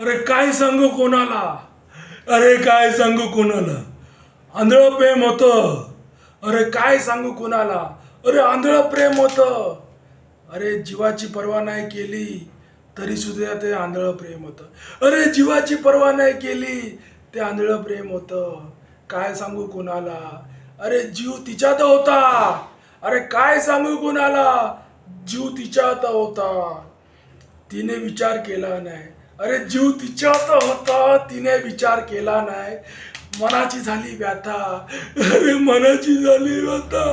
अरे काय सांगू कोणाला, अरे काय सांगू कोणाला, आंधळं प्रेम होतं. अरे काय सांगू कोणाला, अरे आंधळं प्रेम होतं. अरे जीवाची पर्वा नाही केली तरी सुद्धा ते आंधळं प्रेम होतं. अरे जीवाची पर्वा नाही केली ते आंधळं प्रेम होतं. काय सांगू कोणाला, अरे जीव तिच्यात होता. अरे काय सांगू कोणाला, जीव तिच्यात होता. तिने विचार केला नाही. अरे जीव तिच्यात होता, तिने विचार केला नाही. मनाची झाली व्यथा, अरे मनाची झाली व्यथा.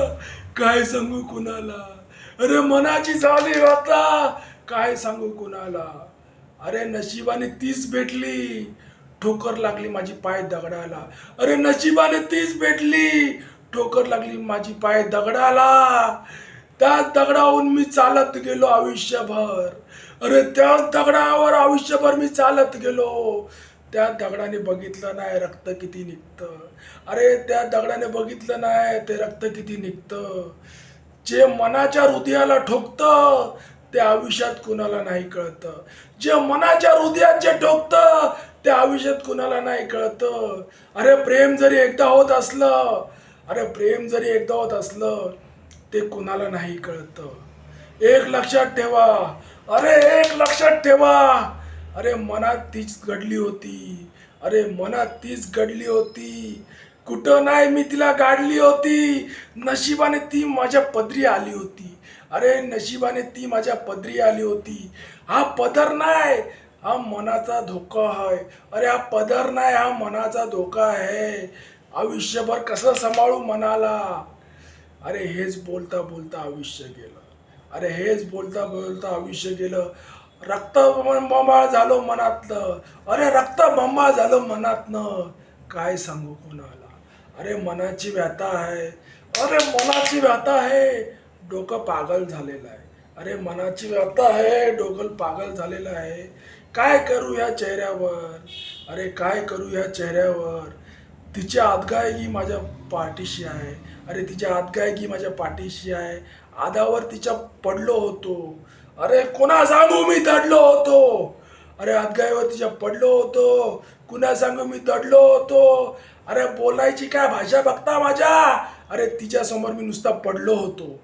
काय सांगू कुणाला, अरे मनाची झाली व्यथा. काय सांगू कुणाला. अरे नशिबाने तीच भेटली, ठोकर लागली माझी पाय दगडाला. अरे नशिबाने तीच भेटली, ठोकर लागली माझी पाय दगडाला. त्या दगडावरून मी चालत गेलो आयुष्यभर. अरे त्या दगडावर आयुष्यभर मी चालत गेलो. त्या दगडाने बघितलं नाही रक्त किती निघतं. अरे त्या दगडाने बघितलं नाही ते रक्त किती निघतं. जे मनाच्या हृदयाला ठोकतं ते आयुष्यात कुणाला नाही कळतं. जे मनाच्या हृदयात जे ठोकतं ते आयुष्यात कुणाला नाही कळतं. अरे प्रेम जरी एकदा होत असलं, अरे प्रेम जरी एकदा होत असलं ते कुणाला नाही कळतं. एक लक्षात ठेवा, अरे एक लक्षात ठेवा. अरे मनात तीच घडली होती, अरे मनात तीच घडली होती. कुठं नाही मी तिला गाडली होती. नशिबाने ती माझ्या पदरी आली होती. अरे नशिबाने ती माझ्या पदरी आली होती. हा पदर नाही, हा मनाचा धोका आहे. अरे हा पदर नाही, हा मनाचा धोका आहे. आयुष्यभर कसं सांभाळू मनाला. अरे हेच बोलता बोलता आयुष्य गेलं. अरे हेच बोलता बोलता आयुष्य गेलं. रक्त बंबाळ झालो मनातलं. अरे रक्त बंबाळ झालं मनातनं. काय सांगू कोणाला. अरे मनाची व्यथा आहे, अरे मनाची व्यथा आहे. डोकं पागल झालेलं आहे. अरे मनाची व्यथा आहे, डोकं पागल झालेलं आहे. काय करू या चेहऱ्यावर, अरे काय करू या चेहऱ्यावर. तिची आतगायगी माझ्या पाठीशी आहे. अरे तिची आतगायगी माझ्या पाठीशी आहे. आधावर तिच्या पडलो होतो. अरे कोणा सांगू मी दडलो होतो. अरे आतगाईवर तिच्या पडलो होतो. कुणा सांगू मी दडलो होतो. अरे बोलायची काय भाषा बघता माझ्या. अरे तिच्या समोर मी नुसता पडलो होतो.